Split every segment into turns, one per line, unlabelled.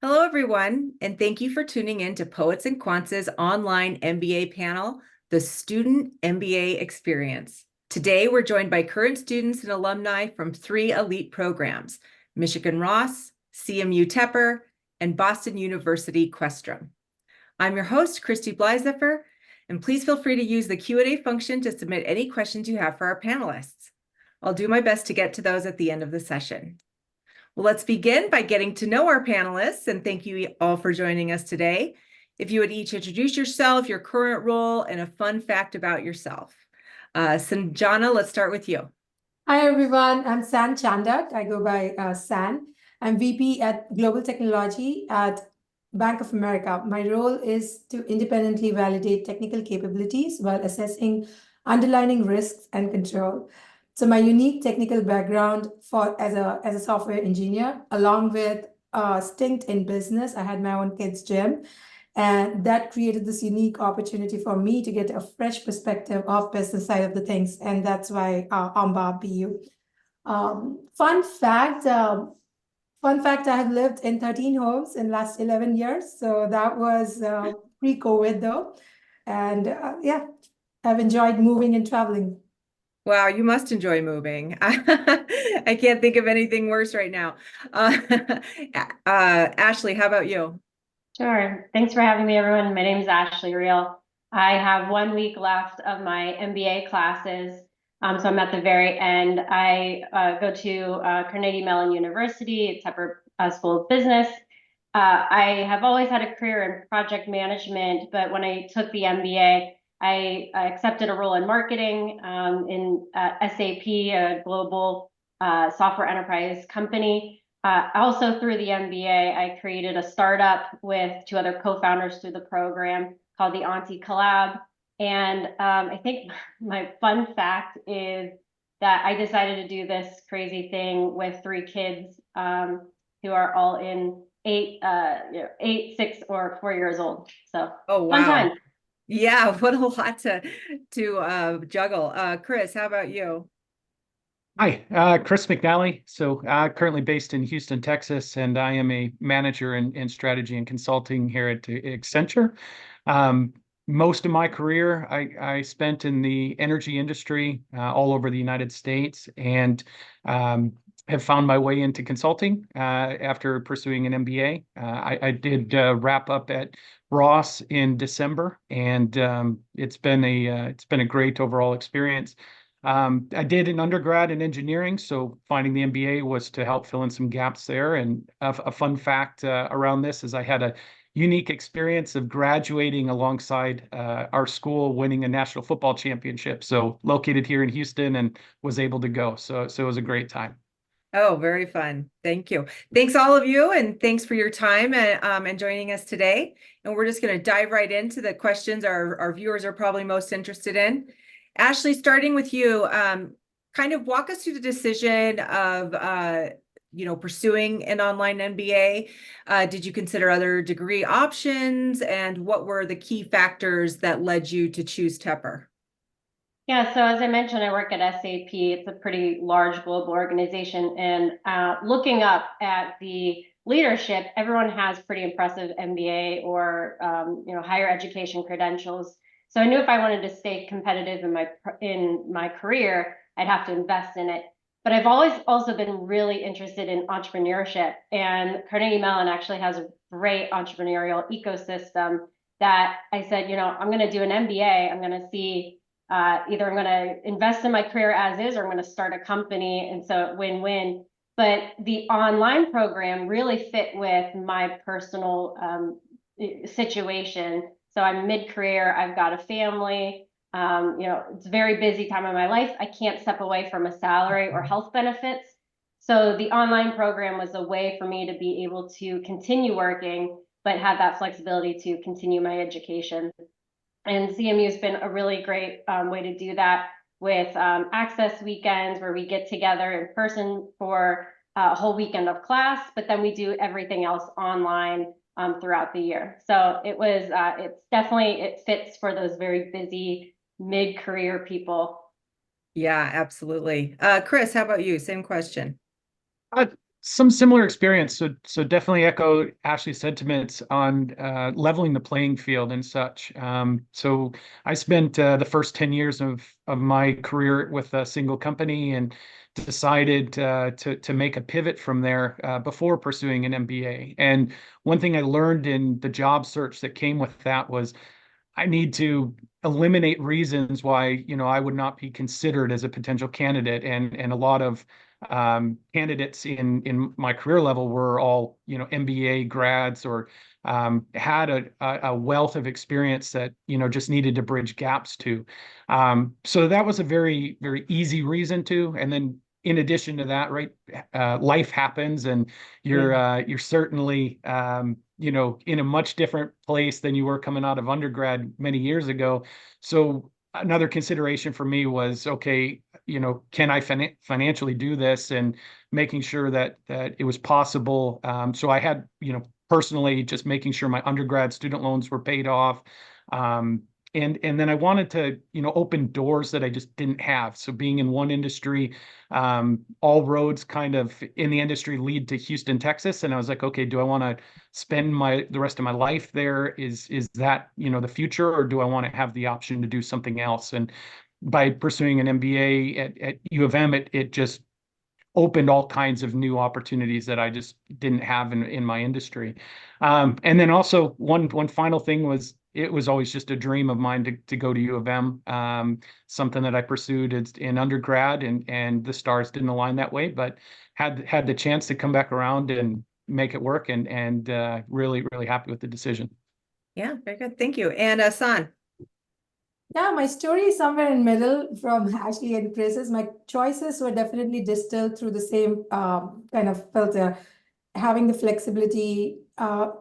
Hello, everyone, and thank you for tuning in to Poets and Quants' online MBA panel, The Student MBA Experience. Today, we're joined by current students and alumni from 3 elite programs, Michigan Ross, CMU Tepper, and Boston University Questrom. I'm your host, Christy Blyzeffer, and please feel free to use the Q&A function to submit any questions you have for our panelists. I'll do my best to get to those at the end of the session. Well, let's begin by getting to know our panelists, and thank you all for joining us today. If you would each introduce yourself, your current role, and a fun fact about yourself. Sanjana, let's start with you.
Hi everyone, I'm San Chandak. I go by San. I'm VP at Global Technology at Bank of America. My role is to independently validate technical capabilities while assessing underlying risks and control. So my unique technical background as a software engineer, along with a stint in business, I had my own kids' gym. And that created this unique opportunity for me to get a fresh perspective of business side of the things. And that's why OMBA BU. Fun fact, I have lived in 13 homes in last 11 years. So that was pre-COVID though. And yeah, I've enjoyed moving and traveling.
Wow, you must enjoy moving. I can't think of anything worse right now. Ashley, how about you?
Sure. Thanks for having me, everyone. My name is Ashley Reel. I have 1 week left of my MBA classes, so I'm at the very end. I go to Carnegie Mellon University, Tepper School of Business. I have always had a career in project management, but when I took the MBA, I accepted a role in marketing in SAP, a global software enterprise company. Also through the MBA, I created a startup with 2 other co-founders through the program called the Auntie Collab. And I think my fun fact is that I decided to do this crazy thing with 3 kids who are all in 8, 6, or 4 years old. So
Oh,
fun
wow.
time.
Yeah, what a lot to juggle. Chris, how about you?
Hi, Chris McNally. So currently based in Houston, Texas, and I am a manager in strategy and consulting here at Accenture. Most of my career I spent in the energy industry all over the United States, and have found my way into consulting after pursuing an MBA. I did wrap up at Ross in December, and it's been a great overall experience. I did an undergrad in engineering, so finding the MBA was to help fill in some gaps there. And a fun fact around this is I had a unique experience of graduating alongside our school winning a national football championship. So located here in Houston and was able to go. So it was a great time.
Oh, very fun. Thank you. Thanks all of you, and thanks for your time and joining us today. And we're just going to dive right into the questions our viewers are probably most interested in. Ashley, starting with you, kind of walk us through the decision of pursuing an online MBA. Did you consider other degree options, and what were the key factors that led you to choose Tepper?
Yeah, so as I mentioned, I work at SAP. It's a pretty large global organization. And looking up at the leadership, everyone has pretty impressive MBA or higher education credentials. So I knew if I wanted to stay competitive in my career, I'd have to invest in it. But I've always also been really interested in entrepreneurship. And Carnegie Mellon actually has a great entrepreneurial ecosystem that I said, I'm going to do an MBA. I'm going to see either I'm going to invest in my career as is, or I'm going to start a company. And so win-win. But the online program really fit with my personal situation. So I'm mid-career, I've got a family, it's a very busy time of my life. I can't step away from a salary or health benefits. So the online program was a way for me to be able to continue working, but have that flexibility to continue my education. And CMU has been a really great way to do that with access weekends where we get together in person for a whole weekend of class, but then we do everything else online throughout the year. So it fits for those very busy mid-career people.
Yeah, absolutely. Chris, how about you? Same question.
some similar experience. So definitely echo Ashley's sentiments on leveling the playing field and such. So I spent the first 10 years of my career with a single company and decided to make a pivot from there before pursuing an MBA. And one thing I learned in the job search that came with that was I need to eliminate reasons why, I would not be considered as a potential candidate. And a lot of candidates in my career level were all, MBA grads or had a wealth of experience that, just needed to bridge gaps to. So that was a very, very easy reason to. And then in addition to that, right, life happens and you're certainly, in a much different place than you were coming out of undergrad many years ago. So another consideration for me was, okay, can I financially do this, and making sure that it was possible. So I had, personally just making sure my undergrad student loans were paid off. And then I wanted to, open doors that I just didn't have. So being in one industry, all roads kind of in the industry lead to Houston, Texas. And I was like, okay, do I want to spend the rest of my life there? Is that, the future, or do I want to have the option to do something else? And by pursuing an MBA at U of M, it just opened all kinds of new opportunities that I just didn't have in my industry. And then also one final thing was, it was always just a dream of mine to go to U of M, something that I pursued in undergrad, and the stars didn't align that way, but had the chance to come back around and make it work, and really, really happy with the decision.
Yeah, very good. Thank you. And San.
Yeah, my story is somewhere in middle from Ashley and Chris's. My choices were definitely distilled through the same kind of filter, having the flexibility,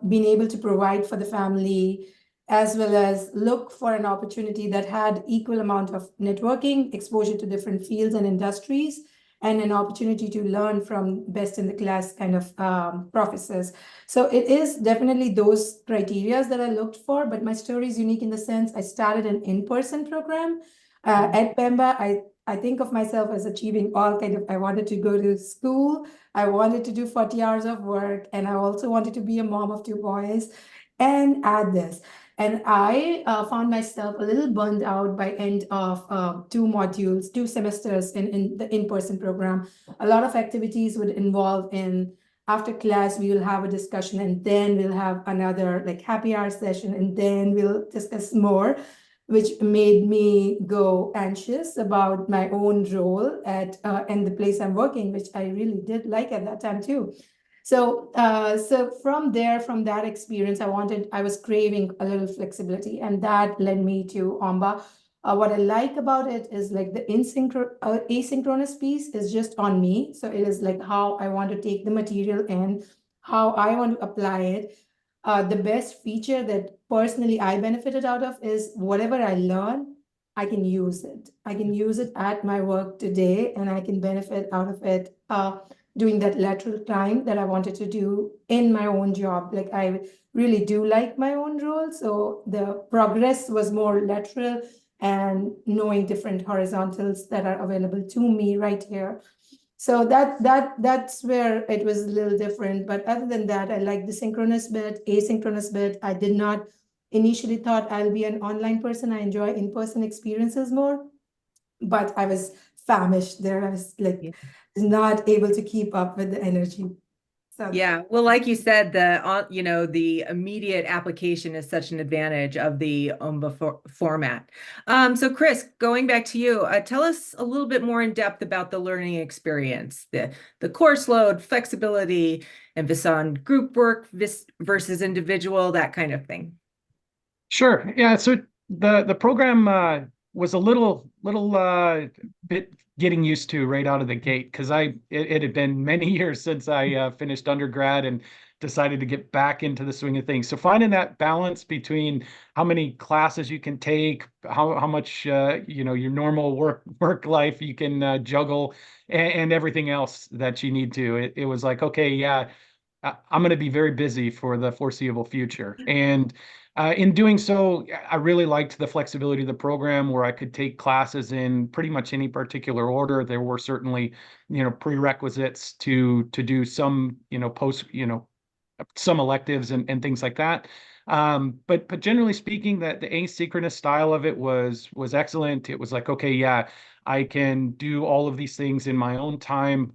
being able to provide for the family, as well as look for an opportunity that had equal amount of networking, exposure to different fields and industries, and an opportunity to learn from best in the class kind of professors. So it is definitely those criteria that I looked for, but my story is unique in the sense I started an in-person program at BEMBA. I think of myself as achieving all kind of, I wanted to go to school, I wanted to do 40 hours of work, and I also wanted to be a mom of 2 boys and add this. And I found myself a little burned out by end of 2 semesters in the in-person program. A lot of activities would involve in after class, we will have a discussion, and then we'll have another like happy hour session, and then we'll discuss more, which made me go anxious about my own role at and the place I'm working, which I really did like at that time too. So, from that experience, I was craving a little flexibility, and that led me to OMBA. What I like about it is like the asynchronous piece is just on me. So it is like how I want to take the material and how I want to apply it. The best feature that personally I benefited out of is whatever I learn, I can use it. I can use it at my work today, and I can benefit out of it. Doing that lateral climb that I wanted to do in my own job. Like I really do like my own role. So the progress was more lateral and knowing different horizontals that are available to me right here. So that's where it was a little different. But other than that, I like the synchronous bit, asynchronous bit. I did not initially thought I'll be an online person. I enjoy in-person experiences more, but I was famished there. I was like,
Yeah.
not able to keep up with the energy. So
Yeah, well, like you said, the immediate application is such an advantage of the OMBA format. So Chris, going back to you, tell us a little bit more in depth about the learning experience, the course load, flexibility, emphasis on group work versus individual, that kind of thing.
Sure. Yeah. So the program was a little bit getting used to right out of the gate, because it had been many years since I finished undergrad and decided to get back into the swing of things. So finding that balance between how many classes you can take, how much your normal work life you can juggle, and everything else that you need to. It was like, okay, yeah, I'm going to be very busy for the foreseeable future. And in doing so, I really liked the flexibility of the program where I could take classes in pretty much any particular order. There were certainly, prerequisites to do some, some electives and things like that. But generally speaking, that the asynchronous style of it was excellent. It was like, okay, yeah, I can do all of these things in my own time.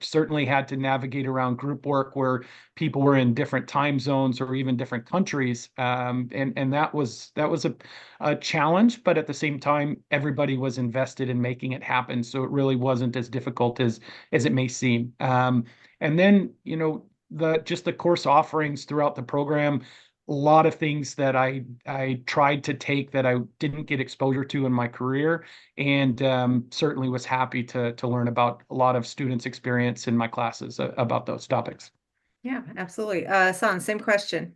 Certainly had to navigate around group work where people were in different time zones or even different countries. And that was a challenge, but at the same time, everybody was invested in making it happen. So it really wasn't as difficult as it may seem. And then, just the course offerings throughout the program, a lot of things that I tried to take that I didn't get exposure to in my career, and certainly was happy to learn about a lot of students' experience in my classes about those topics.
Yeah, absolutely. San, same question.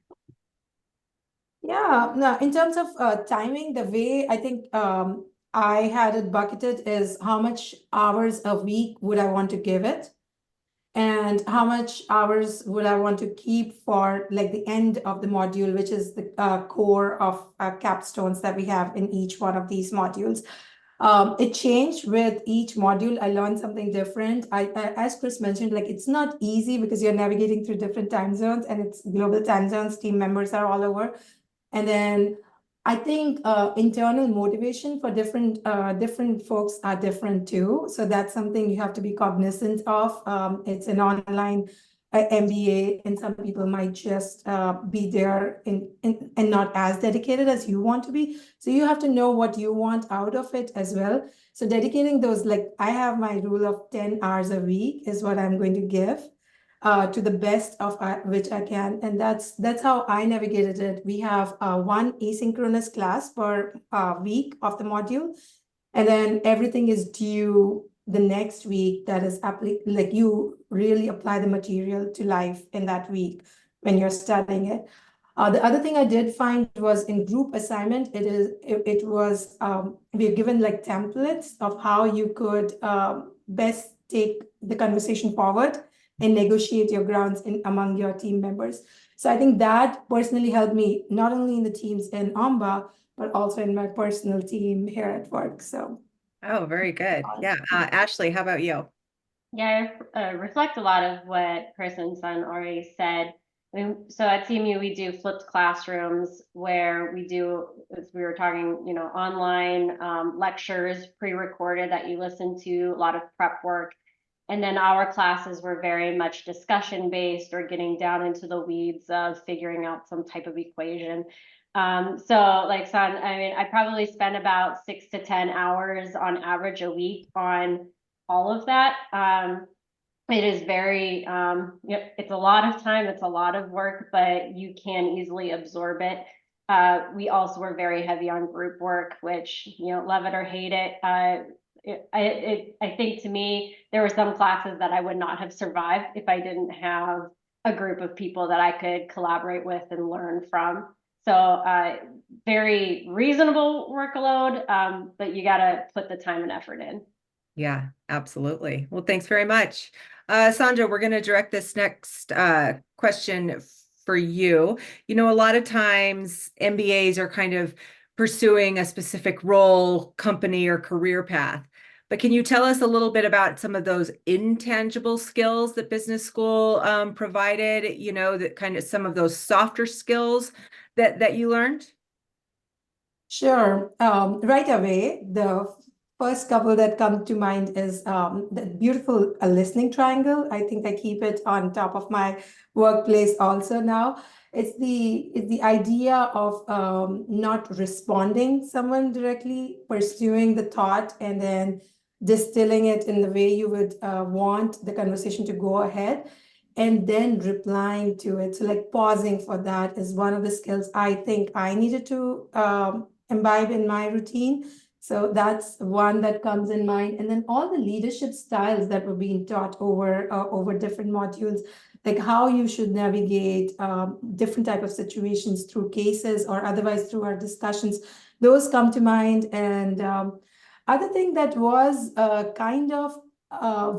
Yeah, no, in terms of timing, the way I think I had it bucketed is how much hours a week would I want to give it, and how much hours would I want to keep for like the end of the module, which is the core of capstones that we have in each one of these modules. It changed with each module. I learned something different. As Chris mentioned, like it's not easy because you're navigating through different time zones, and it's global time zones. Team members are all over. And then I think internal motivation for different folks are different too. So that's something you have to be cognizant of. It's an online MBA, and some people might just be there and not as dedicated as you want to be. So you have to know what you want out of it as well. So dedicating those, like I have my rule of 10 hours a week is what I'm going to give to the best of which I can. And that's how I navigated it. We have one asynchronous class per week of the module. And then everything is due the next week. That is like you really apply the material to life in that week when you're studying it. The other thing I did find was in group assignment, it was we're given like templates of how you could best take the conversation forward and negotiate your grounds among your team members. So I think that personally helped me not only in the teams in OMBA, but also in my personal team here at work. So.
Oh, very good. Yeah. Ashley, how about you?
Yeah, I reflect a lot of what Chris and Sun already said. I mean, so at CMU, we do flipped classrooms where we do, as we were talking, online lectures pre-recorded that you listen to, a lot of prep work. And then our classes were very much discussion based or getting down into the weeds of figuring out some type of equation. So like San, I mean, I probably spend about 6 to 10 hours on average a week on all of that. It is very, it's a lot of time, it's a lot of work, but you can easily absorb it. We also were very heavy on group work, which, love it or hate it. I think to me, there were some classes that I would not have survived if I didn't have a group of people that I could collaborate with and learn from. So very reasonable workload, but you got to put the time and effort in.
Yeah, absolutely. Well, thanks very much. Sandra, we're going to direct this next question for you. A lot of times MBAs are kind of pursuing a specific role, company, or career path. But can you tell us a little bit about some of those intangible skills that business school provided, that kind of some of those softer skills that you learned?
Sure. Right away, the first couple that come to mind is the beautiful listening triangle. I think I keep it on top of my workplace also now. It's the idea of not responding someone directly, pursuing the thought, and then distilling it in the way you would want the conversation to go ahead, and then replying to it. So like pausing for that is one of the skills I think I needed to imbibe in my routine. So that's one that comes in mind. And then all the leadership styles that were being taught over different modules, like how you should navigate different type of situations through cases or otherwise through our discussions, those come to mind. And other thing that was kind of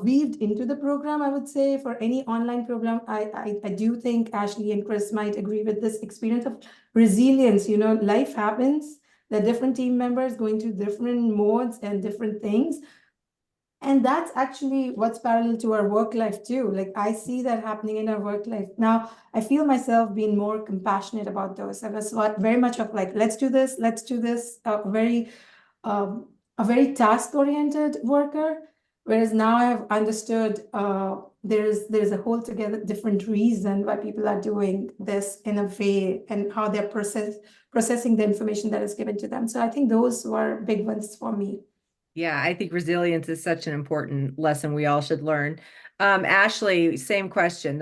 weaved into the program, I would say, for any online program. I do think Ashley and Chris might agree with this experience of resilience. You know, life happens. There are different team members going through different modes and different things. And that's actually what's parallel to our work life too. Like I see that happening in our work life. Now, I feel myself being more compassionate about those. I was very much of like, let's do this, a very task-oriented worker. Whereas now I've understood there's a whole together different reason why people are doing this in a way and how they're processing the information that is given to them. So I think those were big ones for me.
Yeah, I think resilience is such an important lesson we all should learn. Ashley, same question.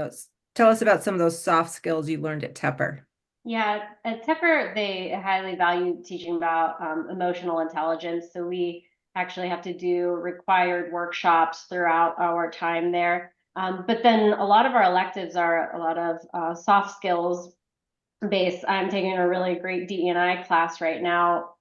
Tell us about some of those soft skills you learned at Tepper.
Yeah, at Tepper, they highly value teaching about emotional intelligence. So we actually have to do required workshops throughout our time there. But then a lot of our electives are a lot of soft skills based. I'm taking a really great DE&I class right now.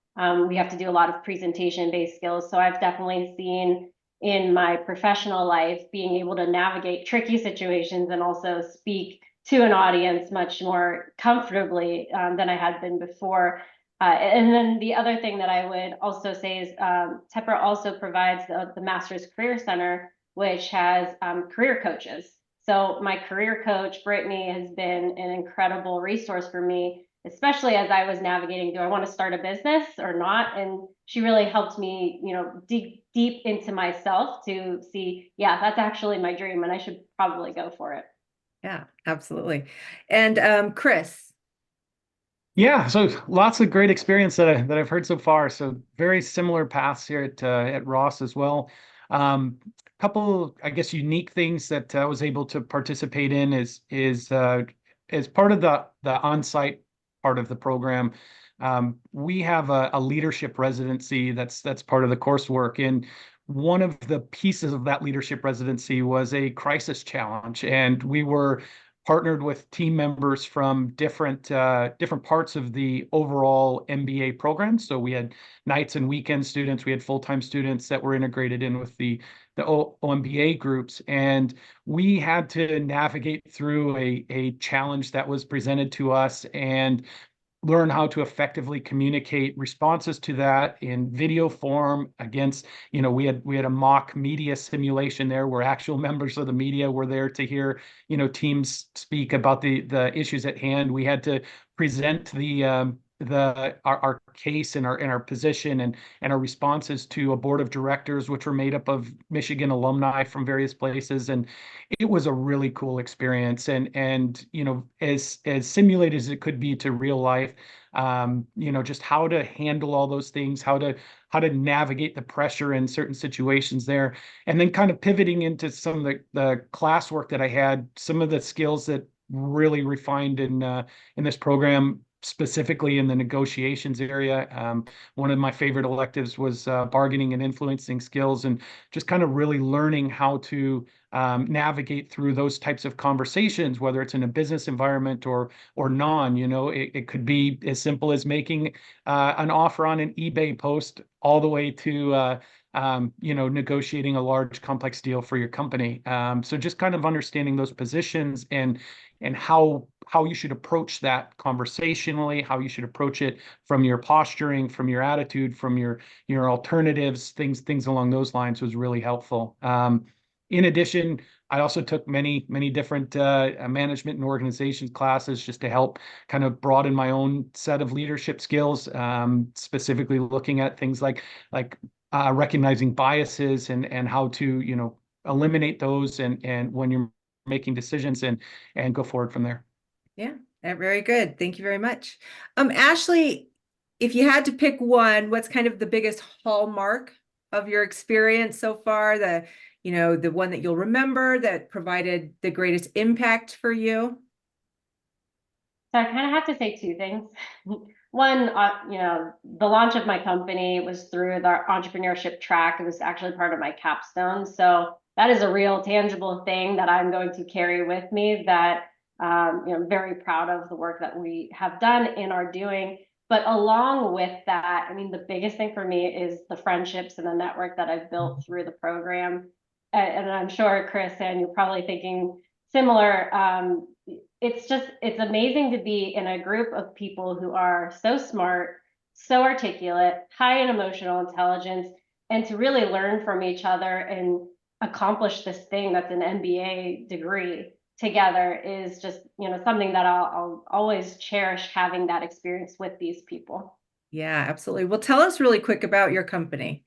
We have to do a lot of presentation-based skills. So I've definitely seen in my professional life being able to navigate tricky situations and also speak to an audience much more comfortably than I had been before. And then the other thing that I would also say is Tepper also provides the Master's Career Center, which has career coaches. So my career coach, Brittany, has been an incredible resource for me, especially as I was navigating, do I want to start a business or not? And she really helped me, dig deep into myself to see, yeah, that's actually my dream and I should probably go for it.
Yeah, absolutely. And Chris.
Yeah, so lots of great experience that I've heard so far. So very similar paths here at Ross as well. Couple, I guess, unique things that I was able to participate in is as part of the on-site part of the program. We have a leadership residency that's part of the coursework, and one of the pieces of that leadership residency was a crisis challenge, and we were partnered with team members from different parts of the overall MBA program. So we had nights and weekend students, we had full-time students that were integrated in with the OMBA groups, and we had to navigate through a challenge that was presented to us and learn how to effectively communicate responses to that in video form against, we had a mock media simulation there where actual members of the media were there to hear, teams speak about the issues at hand. We had to present our case and our position and our responses to a board of directors, which were made up of Michigan alumni from various places. And it was a really cool experience. And as simulated as it could be to real life, just how to handle all those things, how to navigate the pressure in certain situations there, and then kind of pivoting into some of the classwork that I had, some of the skills that really refined in this program, specifically in the negotiations area. One of my favorite electives was bargaining and influencing skills, and just kind of really learning how to navigate through those types of conversations, whether it's in a business environment or non. It could be as simple as making an offer on an eBay post all the way to negotiating a large complex deal for your company. So just kind of understanding those positions and how you should approach that conversationally, how you should approach it from your posturing, from your attitude, from your alternatives, things along those lines was really helpful. In addition, I also took many different management and organizations classes just to help kind of broaden my own set of leadership skills, specifically looking at things like recognizing biases and how to eliminate those and when you're making decisions and go forward from there.
Yeah, very good. Thank you very much. Ashley, if you had to pick one, what's kind of the biggest hallmark of your experience so far? The one that you'll remember that provided the greatest impact for you?
So I kind of have to say two things. One, the launch of my company was through the entrepreneurship track. It was actually part of my capstone. So that is a real tangible thing that I'm going to carry with me that, I'm very proud of the work that we have done and are doing. But along with that, I mean, the biggest thing for me is the friendships and the network that I've built through the program. and I'm sure Chris, and you're probably thinking similar, it's amazing to be in a group of people who are so smart, so articulate, high in emotional intelligence, and to really learn from each other and accomplish this thing that's an MBA degree together is just, something that I'll always cherish, having that experience with these people.
Yeah, absolutely. Well, tell us really quick about your company.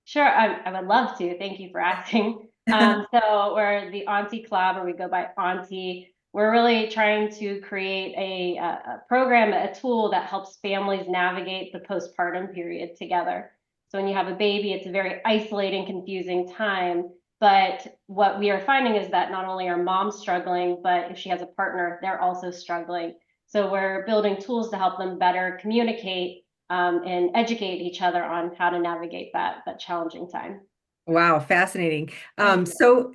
Sure, I would love to. Thank you for asking. So we're the Auntie Club, or we go by Auntie. We're really trying to create a program, a tool that helps families navigate the postpartum period together. So when you have a baby, it's a very isolating, confusing time. But what we are finding is that not only are moms struggling, but if she has a partner, they're also struggling. So we're building tools to help them better communicate and educate each other on how to navigate that challenging time.
Wow, fascinating.
Thank you.
So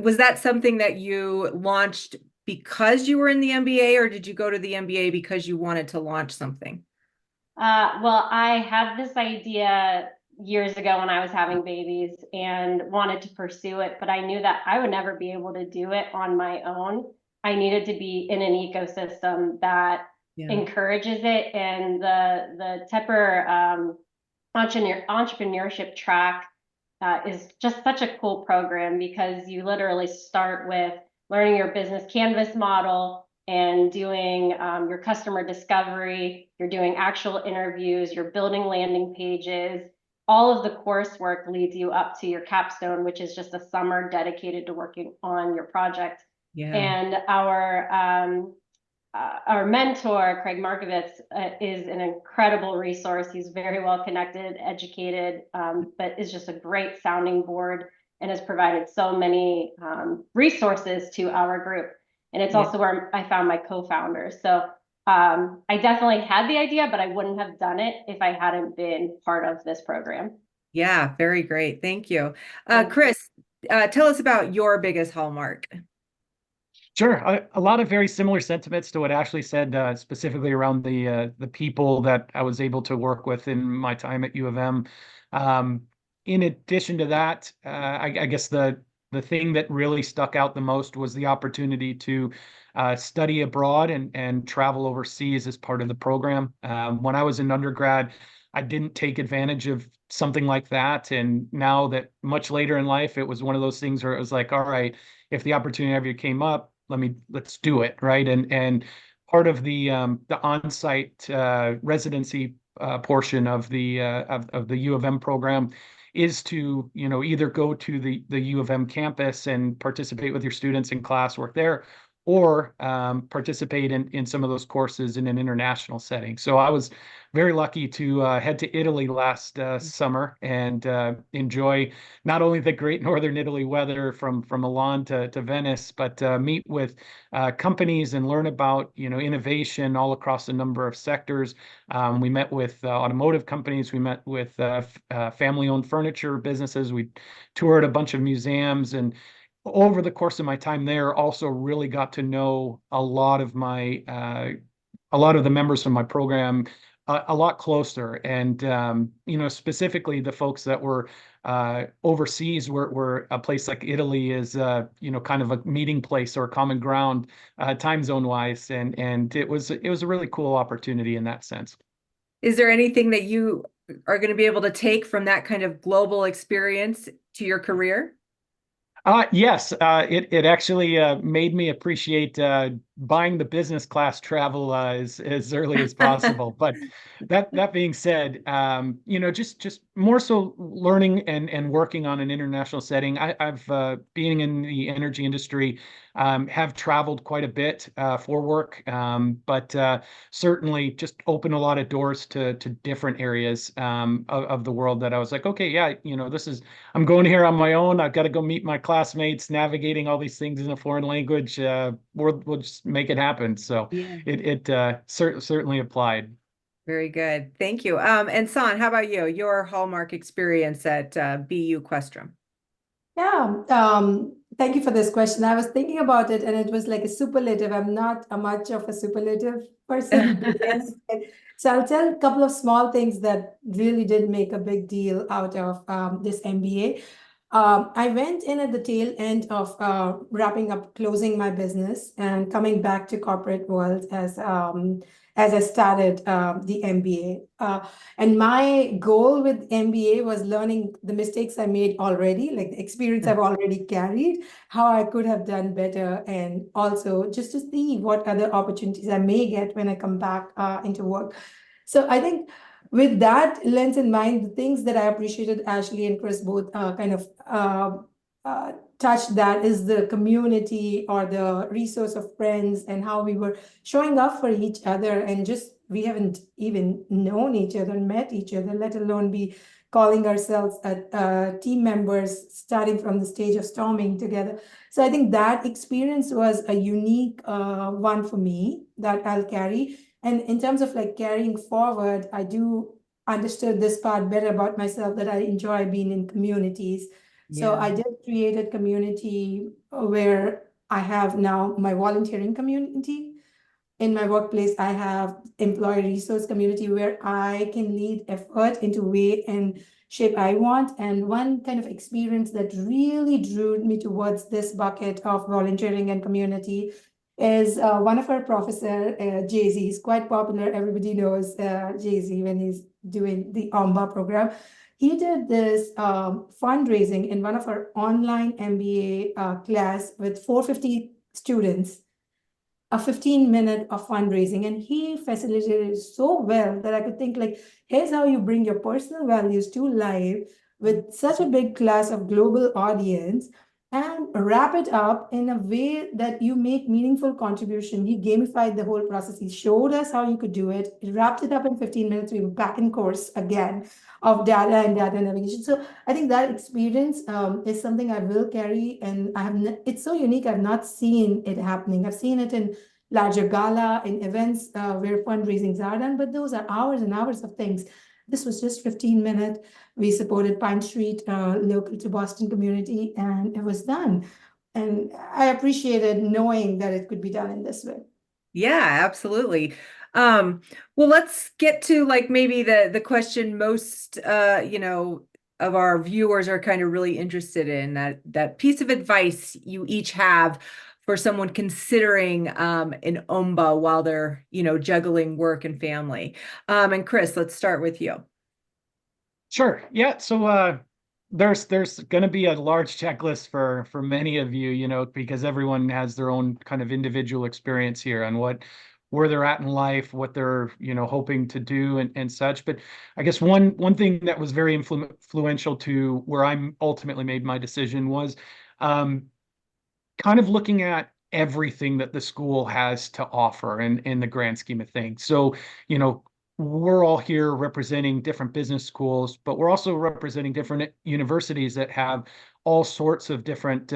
was that something that you launched because you were in the MBA, or did you go to the MBA because you wanted to launch something?
Well, I had this idea years ago when I was having babies and wanted to pursue it, but I knew that I would never be able to do it on my own. I needed to be in an ecosystem that encourages it, and the Tepper entrepreneurship track is just such a cool program, because you literally start with learning your business canvas model and doing your customer discovery. You're doing actual interviews, you're building landing pages. All of the coursework leads you up to your capstone, which is just a summer dedicated to working on your project. And our mentor, Craig Markovitz, is an incredible resource. He's very well connected, educated, but is just a great sounding board and has provided so many resources to our group. And it's also where I found my co-founders. So I definitely had the idea, but I wouldn't have done it if I hadn't been part of this program.
Yeah, very great. Thank you. Chris, tell us about your biggest hallmark.
Sure. A lot of very similar sentiments to what Ashley said, specifically around the people that I was able to work with in my time at U of M. In addition to that, I guess the thing that really stuck out the most was the opportunity to study abroad and travel overseas as part of the program. When I was an undergrad, I didn't take advantage of something like that. And now that much later in life, it was one of those things where it was like, all right, if the opportunity ever came up, let's do it, right? And part of the on-site residency portion of the U of M program is to either go to the U of M campus and participate with your students in classwork there, or participate in some of those courses in an international setting. So I was very lucky to head to Italy last summer and enjoy not only the great northern Italy weather from Milan to Venice, but meet with companies and learn about innovation all across a number of sectors. We met with automotive companies. We met with family-owned furniture businesses. We toured a bunch of museums, and over the course of my time there, also really got to know a lot of the members of my program a lot closer. And specifically the folks that were overseas, where a place like Italy is kind of a meeting place or common ground time zone wise, and it was a really cool opportunity in that sense.
Is there anything that you are going to be able to take from that kind of global experience to your career?
Yes, it actually made me appreciate buying the business class travel as early as possible. But that being said, just more so learning and working on an international setting. I've being in the energy industry, have traveled quite a bit for work, but certainly just opened a lot of doors to different areas of the world that I was like, okay, yeah, I'm going here on my own. I've got to go meet my classmates, navigating all these things in a foreign language. We'll just make it happen. So it certainly applied.
Very good. Thank you. And San, how about you? Your hallmark experience at BU Questrom.
Yeah, thank you for this question. I was thinking about it, and it was like a superlative. I'm not much of a superlative person. Yes. So I'll tell a couple of small things that really did make a big deal out of this MBA. I went in at the tail end of wrapping up, closing my business, and coming back to corporate world as I started the MBA. And my goal with MBA was learning the mistakes I made already, like the experience I've already carried, how I could have done better, and also just to see what other opportunities I may get when I come back into work. So I think with that lens in mind, the things that I appreciated Ashley and Chris both touched, that is the community or the resource of friends and how we were showing up for each other, and just we haven't even known each other, met each other, let alone be calling ourselves team members, starting from the stage of storming together. So I think that experience was a unique one for me that I'll carry. And in terms of like carrying forward, I do understood this part better about myself, that I enjoy being in communities. So I did create a community where I have now my volunteering community. In my workplace, I have employee resource community where I can lead effort into way and shape I want. And one kind of experience that really drew me towards this bucket of volunteering and community is one of our professor, Jay-Z. He's quite popular. Everybody knows Jay-Z when he's doing the OMBA program. He did this fundraising in one of our online MBA class with 450 students, a 15-minute of fundraising, and he facilitated it so well that I could think like, here's how you bring your personal values to life with such a big class of global audience and wrap it up in a way that you make meaningful contribution. He gamified the whole process. He showed us how you could do it. He wrapped it up in 15 minutes. We were back in course again of data and data navigation. So I think that experience is something I will carry, and I have it's so unique. I've not seen it happening. I've seen it in larger gala, in events where fundraisings are done, but those are hours and hours of things. This was just 15 minutes. We supported Pine Street, local to Boston community, and it was done. And I appreciated knowing that it could be done in this way.
Yeah, absolutely. Well, let's get to like maybe the question most of our viewers are kind of really interested in, that piece of advice you each have for someone considering an OMBA while they're, juggling work and family. And Chris, let's start with you.
Sure. Yeah. So there's going to be a large checklist for many of you, because everyone has their own kind of individual experience here on where they're at in life, what they're, hoping to do and such. But I guess one thing that was very influential to where I ultimately made my decision was kind of looking at everything that the school has to offer in the grand scheme of things. So, we're all here representing different business schools, but we're also representing different universities that have all sorts of different,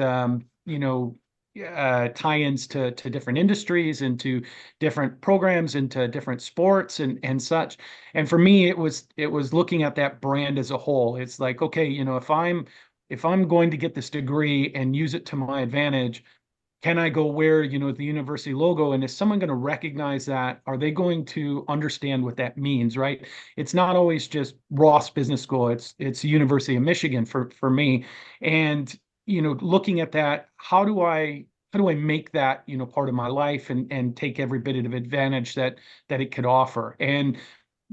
tie-ins to different industries and to different programs and to different sports and such. And for me, it was looking at that brand as a whole. It's like, okay, if I'm going to get this degree and use it to my advantage, can I go wear, the university logo? And is someone going to recognize that? Are they going to understand what that means, right? It's not always just Ross Business School. It's University of Michigan for me. And, looking at that, how do I make that, part of my life and take every bit of advantage that it could offer? And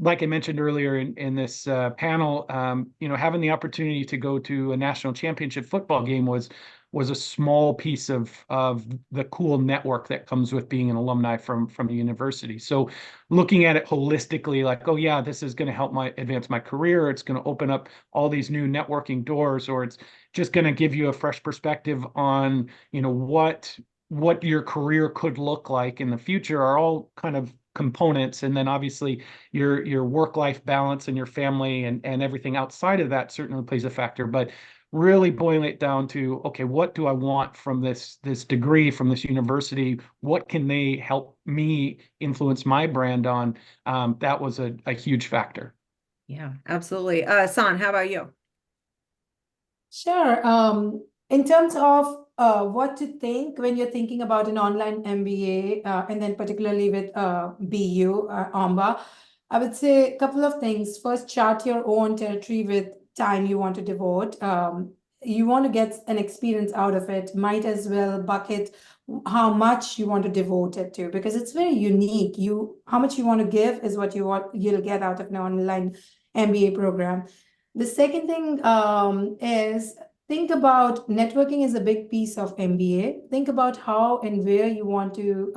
like I mentioned earlier in this panel, having the opportunity to go to a national championship football game was a small piece of the cool network that comes with being an alumni from the university. So looking at it holistically, like, oh yeah, this is going to help advance my career. It's going to open up all these new networking doors, or it's just going to give you a fresh perspective on, what your career could look like in the future, are all kind of components. And then obviously your work-life balance and your family and everything outside of that certainly plays a factor. But really boiling it down to, okay, what do I want from this degree, from this university? What can they help me influence my brand on? That was a huge factor.
Yeah, absolutely. San, how about you?
Sure. In terms of what to think when you're thinking about an online MBA, and then particularly with BU, OMBA, I would say a couple of things. First, chart your own territory with time you want to devote. you want to get an experience out of it, might as well bucket how much you want to devote it to, because it's very unique. How much you want to give is what you'll get out of an online MBA program. The second thing is, think about networking is a big piece of MBA. Think about how and where you want to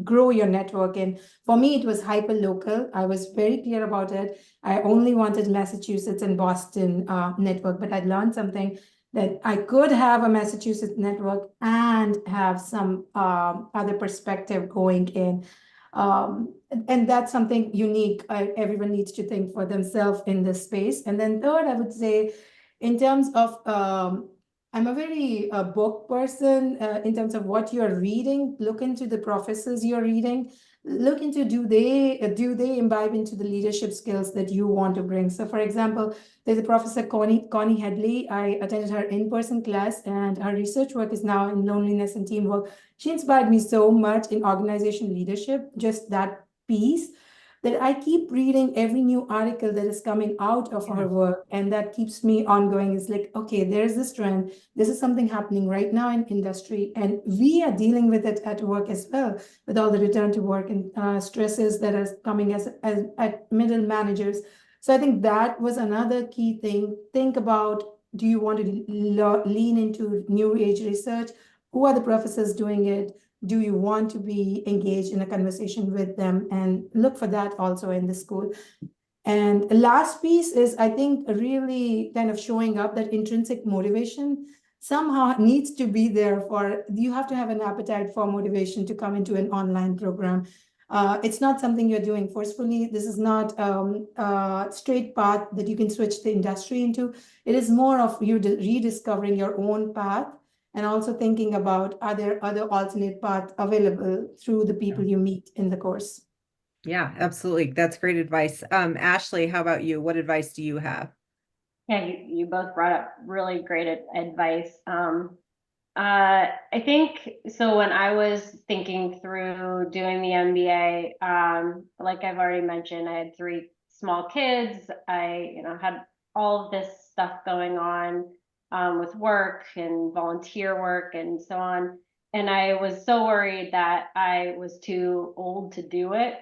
grow your network. And for me, it was hyper local. I was very clear about it. I only wanted Massachusetts and Boston network, but I learned something that I could have a Massachusetts network and have some other perspective going in. And that's something unique. Everyone needs to think for themselves in this space. And then third, I would say, in terms of, I'm a very book person in terms of what you're reading. Look into the professors you're reading. Look into, do they imbibe into the leadership skills that you want to bring? So for example, there's a professor, Connie Headley. I attended her in-person class, and her research work is now in loneliness and teamwork. She inspired me so much in organization leadership, just that piece, that I keep reading every new article that is coming out of her work, and that keeps me ongoing. It's like, okay, there's this trend. This is something happening right now in industry, and we are dealing with it at work as well, with all the return to work and stresses that are coming as at middle managers. So I think that was another key thing. Think about, do you want to lean into new age research? Who are the professors doing it? Do you want to be engaged in a conversation with them? And look for that also in the school. And the last piece is, I think, really kind of showing up that intrinsic motivation somehow needs to be there. You have to have an appetite for motivation to come into an online program. It's not something you're doing forcefully. This is not a straight path that you can switch the industry into. It is more of you rediscovering your own path, and also thinking about, are there other alternate paths available through the people you meet in the course?
Yeah, absolutely. That's great advice. Ashley, how about you? What advice do you have?
Yeah, you both brought up really great advice. I think so. When I was thinking through doing the MBA, like I've already mentioned, I had 3 small kids. I, had all of this stuff going on with work and volunteer work and so on. And I was so worried that I was too old to do it.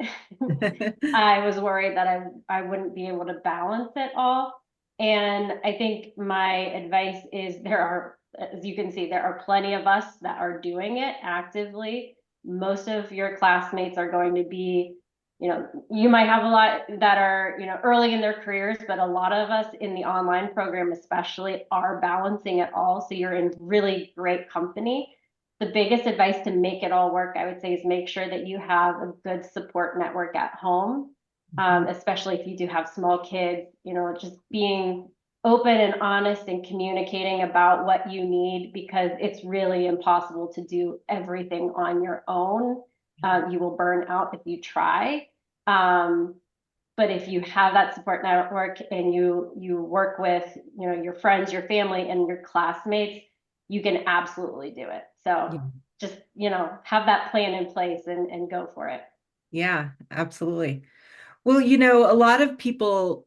I was worried that I wouldn't be able to balance it all. And I think my advice is, as you can see, there are plenty of us that are doing it actively. Most of your classmates are going to be, you might have a lot that are, early in their careers, but a lot of us in the online program especially are balancing it all. So you're in really great company. The biggest advice to make it all work, I would say, is make sure that you have a good support network at home. Especially if you do have small kids, just being open and honest and communicating about what you need, because it's really impossible to do everything on your own. You will burn out if you try. But if you have that support network and you work with, your friends, your family, and your classmates, you can absolutely do it. So just, have that plan in place and go for it.
Yeah, absolutely. Well, a lot of people,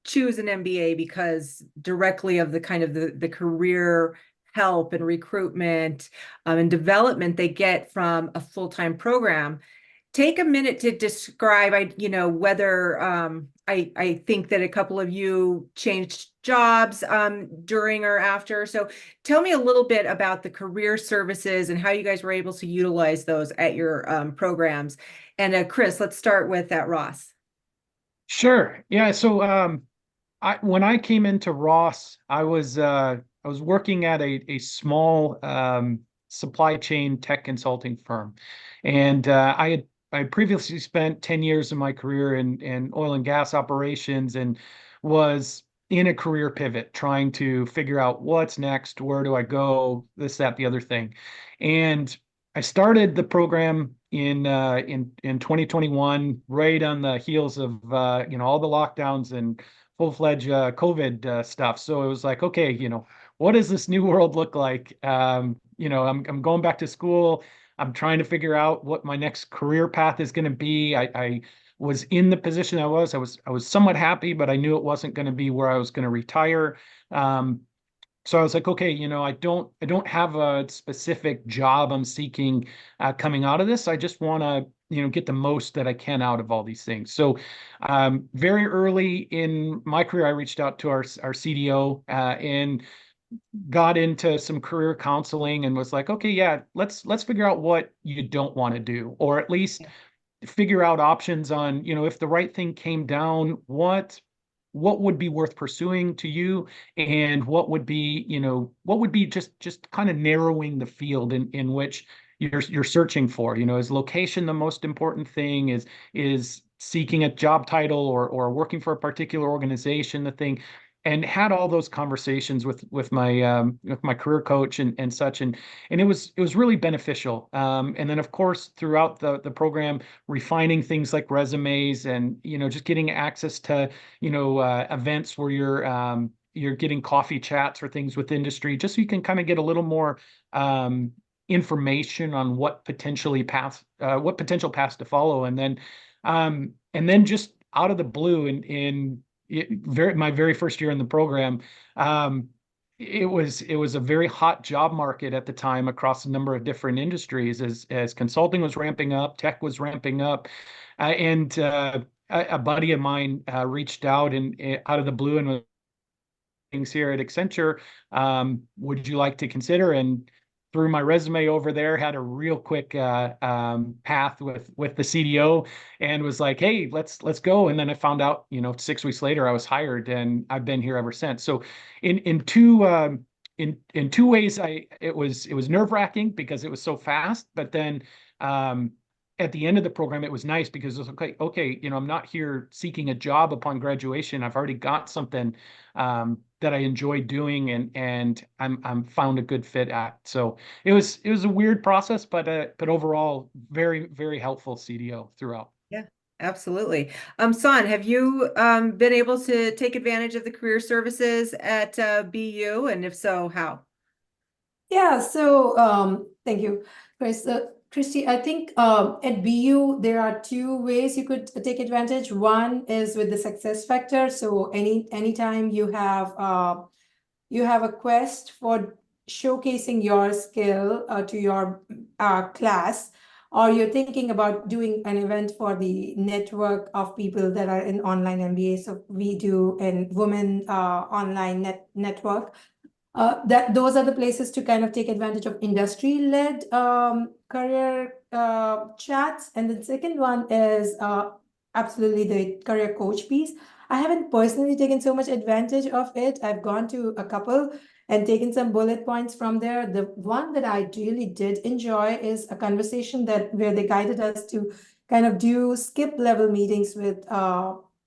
choose an MBA because directly of the kind of the career help and recruitment and development they get from a full-time program. Take a minute to describe, whether I think that a couple of you changed jobs during or after. So tell me a little bit about the career services and how you guys were able to utilize those at your programs. And Chris, let's start with that, Ross.
Sure. Yeah. So when I came into Ross, I was working at a small supply chain tech consulting firm, and I previously spent 10 years of my career in oil and gas operations, and was in a career pivot, trying to figure out what's next, where do I go, this, that, the other thing. And I started the program in 2021, right on the heels of all the lockdowns and full-fledged COVID stuff. So it was like, okay, what does this new world look like? I'm going back to school. I'm trying to figure out what my next career path is going to be. I was in the position I was somewhat happy, but I knew it wasn't going to be where I was going to retire. So I was like, okay, I don't have a specific job I'm seeking coming out of this. I just want to, get the most that I can out of all these things. So very early in my career, I reached out to our CDO and got into some career counseling and was like, okay, yeah, let's figure out what you don't want to do, or at least figure out options on, if the right thing came down, what would be worth pursuing to you, and what would be just kind of narrowing the field in which you're searching for. Is location the most important thing? Is seeking a job title or working for a particular organization the thing? And had all those conversations with my career coach and such, and it was really beneficial. And then of course throughout the program, refining things like resumes, and just getting access to events where you're getting coffee chats or things with industry, just so you can kind of get a little more information on what potential paths to follow. And then just out of the blue, my very first year in the program, it was a very hot job market at the time across a number of different industries, as consulting was ramping up, tech was ramping up, and a buddy of mine reached out and out of the blue and was things here at Accenture. Would you like to consider? And threw my resume over there, had a real quick path with the CDO, and was like, hey, let's go. And then I found out, 6 weeks later, I was hired, and I've been here ever since. So in two ways, it was nerve-wracking because it was so fast, but then at the end of the program, it was nice because it was okay, I'm not here seeking a job upon graduation. I've already got something that I enjoy doing, and I'm found a good fit at. So it was a weird process, but overall very, very helpful CDO throughout.
Yeah, absolutely. San, have you been able to take advantage of the career services at BU? And if so, how?
Yeah, so thank you, Chris. Christy, I think at BU there are two ways you could take advantage. One is with the success factor. So anytime you have a quest for showcasing your skill to your class, or you're thinking about doing an event for the network of people that are in online MBA. So we do a women online network. Those are the places to kind of take advantage of industry-led career chats. And the second one is absolutely the career coach piece. I haven't personally taken so much advantage of it. I've gone to a couple and taken some bullet points from there. The one that I really did enjoy is a conversation where they guided us to kind of do skip level meetings with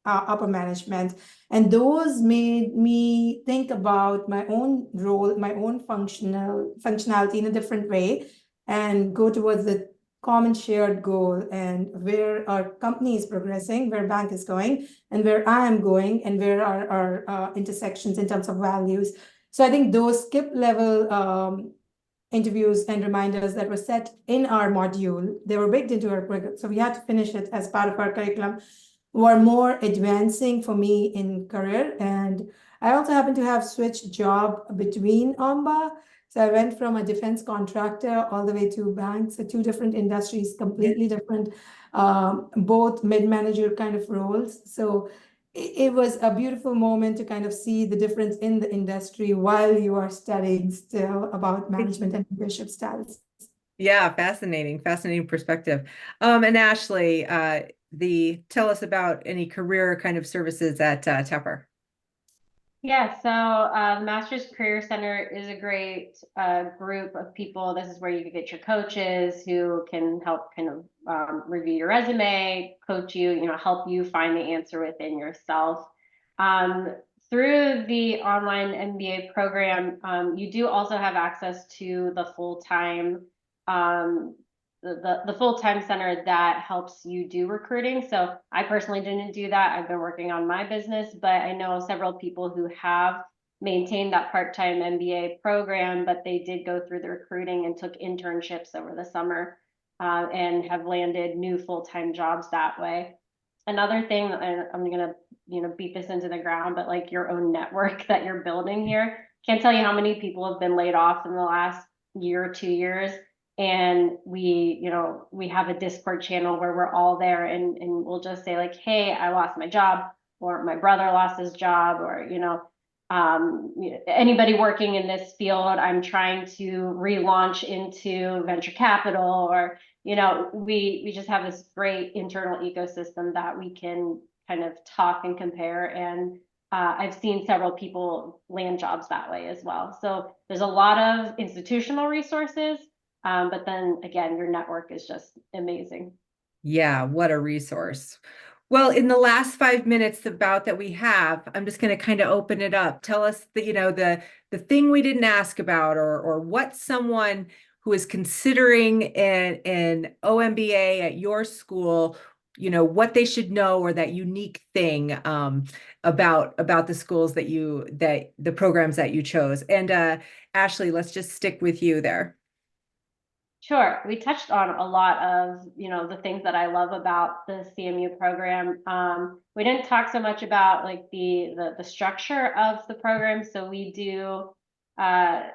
upper management. And those made me think about my own role, my own functionality in a different way, and go towards the common shared goal, and where our company is progressing, where bank is going, and where I am going, and where are our intersections in terms of values. So I think those skip level interviews and reminders that were set in our module, they were baked into our curriculum. So we had to finish it as part of our curriculum, were more advancing for me in career. And I also happen to have switched job between OMBA. So I went from a defense contractor all the way to banks, so two different industries, completely different, both mid-manager kind of roles. So it was a beautiful moment to kind of see the difference in the industry while you are studying still about management and leadership styles.
Yeah, fascinating perspective. And Ashley, tell us about any career kind of services at Tepper.
Yeah, so the Master's Career Center is a great group of people. This is where you can get your coaches who can help kind of review your resume, coach you, help you find the answer within yourself. Through the Online MBA program, you do also have access to the full-time the full-time center that helps you do recruiting. So I personally didn't do that. I've been working on my business, but I know several people who have maintained that part-time MBA program, but they did go through the recruiting and took internships over the summer and have landed new full-time jobs that way. Another thing, and I'm gonna beat this into the ground, but like your own network that you're building here. can't tell you how many people have been laid off in the last year or 2 years. And we have a Discord channel where we're all there, and we'll just say like, hey, I lost my job, or my brother lost his job, or, anybody working in this field, I'm trying to relaunch into venture capital, or, we just have this great internal ecosystem that we can kind of talk and compare. And I've seen several people land jobs that way as well. So there's a lot of institutional resources, but then again, your network is just amazing.
Yeah, what a resource. Well, in the last 5 minutes about that we have, I'm just going to kind of open it up. Tell us the thing we didn't ask about, or what someone who is considering an OMBA at your school, what they should know, or that unique thing about the schools that the programs that you chose. And Ashley, let's just stick with you there.
Sure. We touched on a lot of, the things that I love about the CMU program. We didn't talk so much about like the structure of the program. So we do at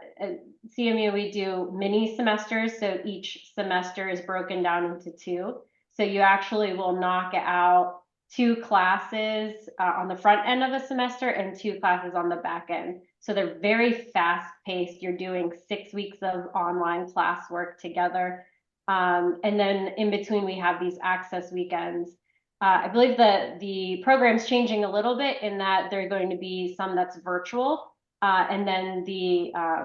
CMU, we do mini semesters. So each semester is broken down into two. So you actually will knock out 2 classes on the front end of a semester and 2 classes on the back end. So they're very fast paced. You're doing 6 weeks of online classwork together. And then in between, we have these access weekends. I believe that the program's changing a little bit in that there are going to be some that's virtual. And then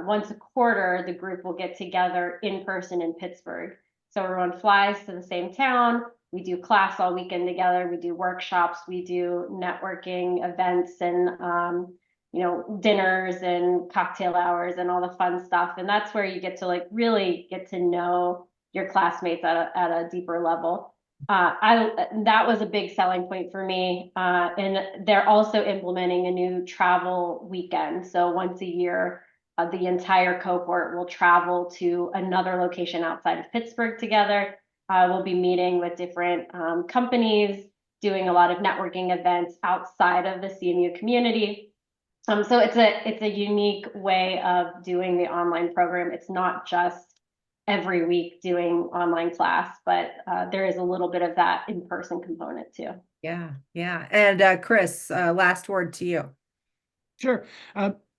once a quarter, the group will get together in person in Pittsburgh. So everyone flies to the same town. We do class all weekend together. We do workshops. We do networking events, and dinners and cocktail hours and all the fun stuff. And that's where you get to like really get to know your classmates at a deeper level. That was a big selling point for me. And they're also implementing a new travel weekend. So once a year, the entire cohort will travel to another location outside of Pittsburgh together. We'll be meeting with different companies, doing a lot of networking events outside of the CMU community. So it's a unique way of doing the online program. It's not just every week doing online class, but there is a little bit of that in-person component too.
Yeah. And Chris, last word to you.
Sure.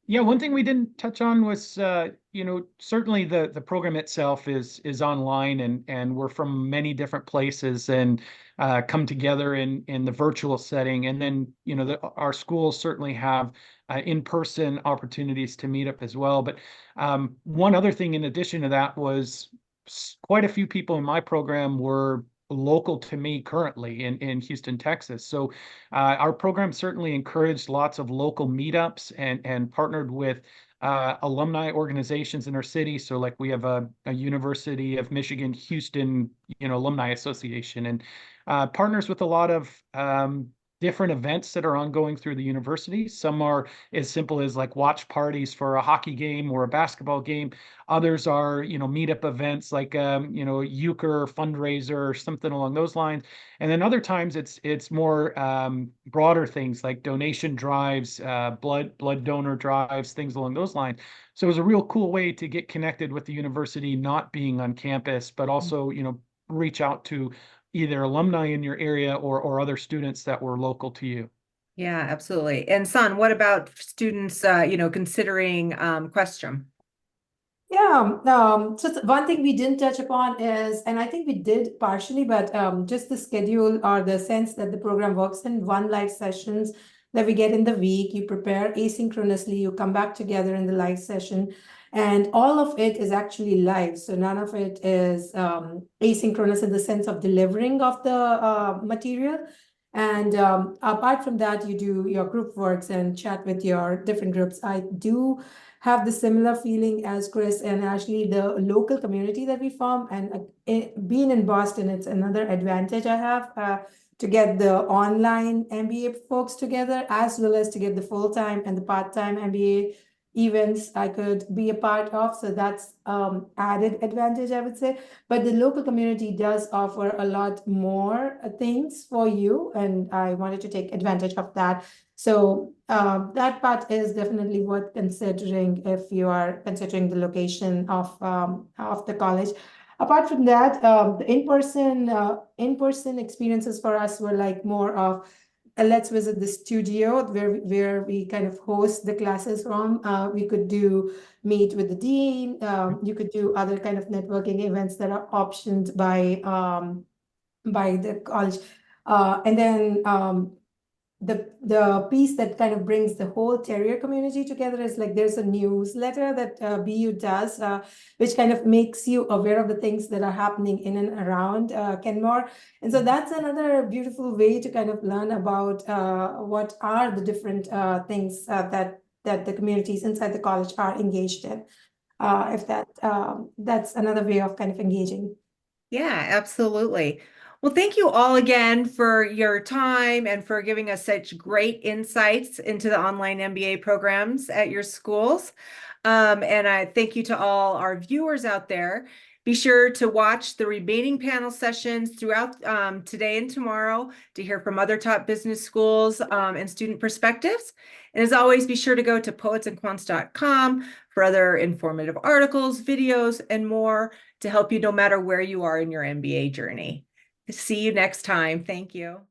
Yeah, one thing we didn't touch on was, certainly the program itself is online, and we're from many different places and come together in the virtual setting. And then, our schools certainly have in-person opportunities to meet up as well. But one other thing in addition to that was quite a few people in my program were local to me currently in Houston, Texas. So our program certainly encouraged lots of local meetups and partnered with alumni organizations in our city. So like we have a University of Michigan Houston, Alumni Association, and partners with a lot of different events that are ongoing through the university. Some are as simple as like watch parties for a hockey game or a basketball game. Others are, meetup events like, euchre fundraiser or something along those lines. And then other times it's more broader things like donation drives, blood donor drives, things along those lines. So it was a real cool way to get connected with the university, not being on campus, but also, reach out to either alumni in your area or other students that were local to you.
Yeah, absolutely. And San, what about students, considering Questrom?
Yeah, so one thing we didn't touch upon is, and I think we did partially, but just the schedule or the sense that the program works in 1 live sessions that we get in the week. You prepare asynchronously, you come back together in the live session, and all of it is actually live. So none of it is asynchronous in the sense of delivering of the material. And apart from that, you do your group works and chat with your different groups. I do have the similar feeling as Chris and Ashley, the local community that we form, and being in Boston, it's another advantage I have to get the online MBA folks together, as well as to get the full-time and the part-time MBA events I could be a part of. So that's added advantage, I would say. But the local community does offer a lot more things for you, and I wanted to take advantage of that. So that part is definitely worth considering if you are considering the location of the college. Apart from that, the in-person experiences for us were like more of let's visit the studio where we kind of host the classes from. We could do meet with the dean. You could do other kind of networking events that are optioned by the college. And then the piece that kind of brings the whole Terrier community together is like there's a newsletter that BU does, which kind of makes you aware of the things that are happening in and around Kenmore. And so that's another beautiful way to kind of learn about what are the different things that the communities inside the college are engaged in. If that's another way of kind of engaging.
Yeah, absolutely. Well, thank you all again for your time and for giving us such great insights into the online MBA programs at your schools. And I thank you to all our viewers out there. Be sure to watch the remaining panel sessions throughout today and tomorrow to hear from other top business schools and student perspectives. And as always, be sure to go to poetsandquants.com for other informative articles, videos, and more to help you no matter where you are in your MBA journey. See you next time. Thank you.